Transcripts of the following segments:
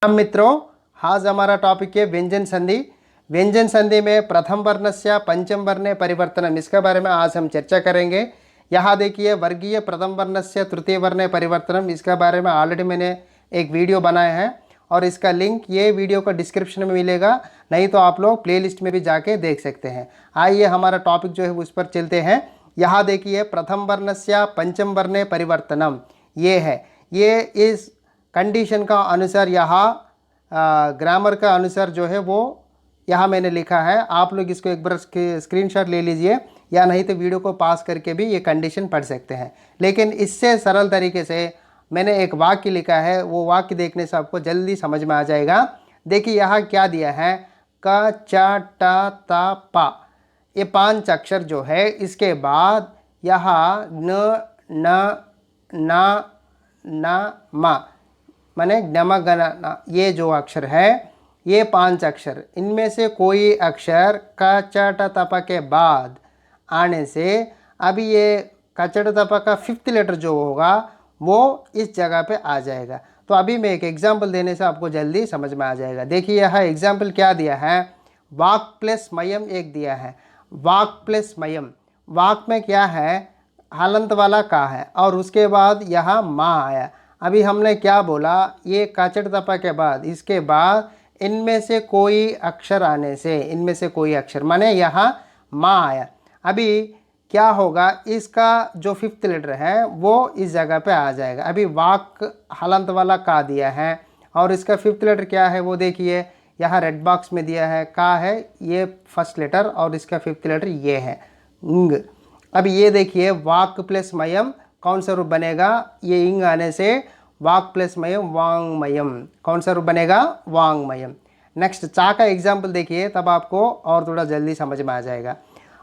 हम मित्रों, आज हमारा टॉपिक है व्यंजन संधि। व्यंजन संधि में प्रथम वर्णस्य पंचम वर्णे परिवर्तनम, इसके बारे में आज हम चर्चा करेंगे। यहाँ देखिए, वर्गीय प्रथम वर्णस्य तृतीय वर्णे परिवर्तनम, इसके बारे में ऑलरेडी मैंने एक वीडियो बनाया है और इसका लिंक ये वीडियो का डिस्क्रिप्शन में मिलेगा, नहीं तो आप लोग प्लेलिस्ट में भी जाके देख सकते हैं। आइए हमारा टॉपिक जो है उस पर चलते हैं। यहाँ देखिए, प्रथम वर्णस्य पंचम वर्णे परिवर्तनम, ये है। ये इस कंडीशन का अनुसार यहाँ ग्रामर का अनुसार जो है वो यहाँ मैंने लिखा है। आप लोग इसको एक बार स्क्रीनशॉट ले लीजिए, या नहीं तो वीडियो को पास करके भी ये कंडीशन पढ़ सकते हैं। लेकिन इससे सरल तरीके से मैंने एक वाक्य लिखा है, वो वाक्य देखने से आपको जल्दी समझ में आ जाएगा। देखिए यहाँ क्या दिया है, क च ट त प, ये 5 अक्षर जो है, इसके बाद यहाँ न न न न म माने gnम गण, ये जो अक्षर है, ये 5 अक्षर, इनमें से कोई अक्षर क च ट त प के बाद आने से अभी ये क च ट त प का 5th लेटर जो होगा वो इस जगह पे आ जाएगा। तो अभी मैं एक एग्जाम्पल देने से आपको जल्दी समझ में आ जाएगा। देखिए यहाँ एग्जाम्पल क्या दिया है, वाक प्लस मयम एक दिया है। वाक प्लस मयम, वाक में क्या है, हलंत वाला का है और उसके बाद यहाँ माँ आया। अभी हमने क्या बोला, ये काचट तपा के बाद, इसके बाद इनमें से कोई अक्षर आने से, इनमें से कोई अक्षर माने यहाँ माँ आया। अभी क्या होगा, इसका जो 5th लेटर है वो इस जगह पे आ जाएगा। अभी वाक हलंत वाला का दिया है और इसका 5th लेटर क्या है वो देखिए, यहाँ रेड बॉक्स में दिया है, का है ये 1st लेटर और इसका 5th लेटर ये है इंग। अब ये देखिए, वाक प्लस मयम कौन सा रूप बनेगा, ये इंग आने से वाक प्लस मयम वांगमयम, कौन सा रूप बनेगा, वांगमयम। नेक्स्ट चा का एग्जाम्पल देखिए, तब आपको और थोड़ा जल्दी समझ में आ जाएगा।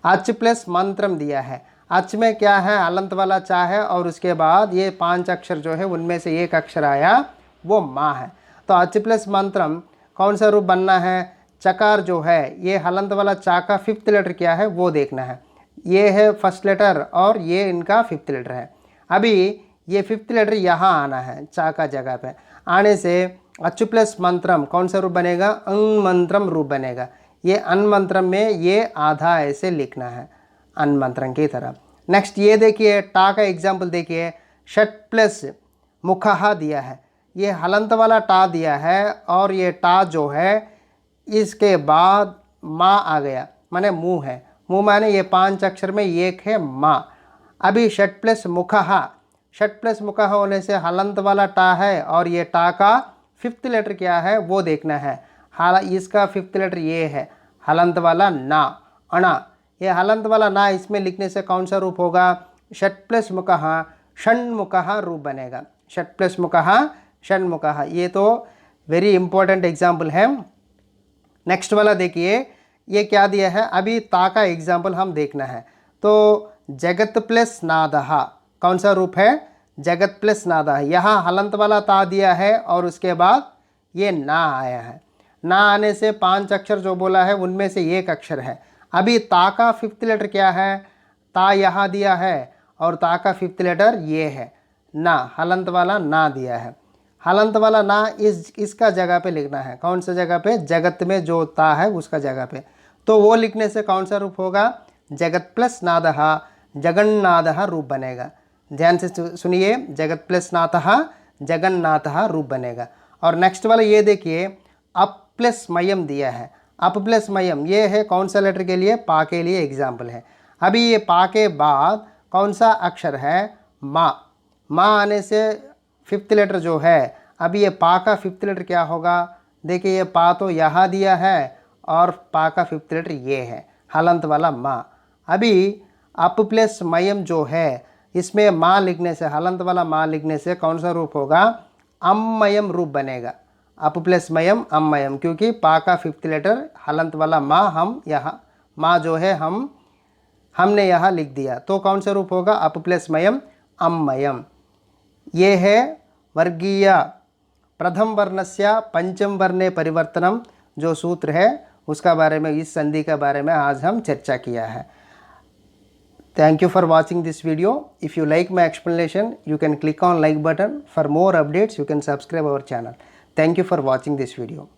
अच प्लस मंत्रम दिया है। अच में क्या है, अलंत वाला चा है और उसके बाद ये 5 अक्षर जो है उनमें से एक अक्षर आया, वो माँ है। तो अच प्लस मंत्रम कौन सा रूप बनना है, चकार जो है, ये हलंत वाला चा का 5th लेटर क्या है वो देखना है। ये है 1st लेटर और ये इनका 5th लेटर है। अभी ये 5th लेटर यहाँ आना है, चा का जगह पे आने से अच प्लस मंत्रम कौन सा रूप बनेगा, अं मंत्रम रूप बनेगा। ये अन मंत्रम में ये आधा ऐसे लिखना है, अन मंत्रम की तरह। नेक्स्ट ये देखिए, टा का एग्जाम्पल देखिए, षट प्लस मुखहा दिया है। ये हलंत वाला टा दिया है और ये टा जो है इसके बाद माँ आ गया, माने मुँह है। मुँह माने ये 5 अक्षर में एक है माँ। अभी षट प्लस मुखहा, षट प्लस मुखहा होने से हलंत वाला टा है और ये टा का 5th लेटर क्या है वो देखना है। इसका 5th लेटर ये है, हलंत वाला ना, अणा। ये हलंत वाला ना इसमें लिखने से कौन सा रूप होगा, षट प्लस मुखहा षण्मुखहा रूप बनेगा। षट प्लस मुखहा षण्मुखहा, ये तो वेरी इंपॉर्टेंट एग्जाम्पल है। नेक्स्ट वाला देखिए, ये क्या दिया है, अभी ता का एग्जाम्पल हम देखना है। तो जगत प्लस नादहा कौन सा रूप है, जगत प्लस नादहा। यहाँ हलंत वाला ता दिया है और उसके बाद ये ना आया है। ना आने से 5 अक्षर जो बोला है उनमें से एक अक्षर है। अभी ता का 5th लेटर क्या है, ता यहाँ दिया है और ता का 5th लेटर ये है ना, हलंत वाला ना दिया है। हलंत वाला ना इसका जगह पे लिखना है, कौन सा जगह पे, जगत में जो ता है उसका जगह पे। तो वो लिखने से कौन सा रूप होगा, जगत प्लस नादहा जगन्नाथहा रूप बनेगा। ध्यान से सुनिए, जगत प्लस नाथहा जगन्नाथहा रूप बनेगा। और नेक्स्ट वाला ये देखिए, अप प्लस मयम दिया है। अप प्लस मयम ये है कौन सा लेटर के लिए, पा के लिए एग्जाम्पल है। अभी ये पा के बाद कौन सा अक्षर है, माँ। माँ आने से 5th लेटर जो है, अभी ये पा का 5th लेटर क्या होगा, देखिए ये पा तो यहाँ दिया है और पा का 5th लेटर ये है, हलंत वाला माँ। अभी अप प्लस मयम जो है, इसमें माँ लिखने से, हलंत वाला माँ लिखने से कौन सा रूप होगा, अममयम रूप बनेगा। अप प्लस मयम अममयम, क्योंकि पा का 5th लेटर हलंत वाला माँ, हम यहाँ माँ जो है हमने यहाँ लिख दिया, तो कौन सा रूप होगा, अप प्लस मयम अममयम। ये है वर्गीय प्रथम वर्णस्य पंचम वर्णे परिवर्तनम जो सूत्र है उसका बारे में, इस संधि के बारे में आज हम चर्चा किया है। Thank you for watching this video. If you like my explanation, you can click on like button. For more updates, you can subscribe our channel. Thank you for watching this video.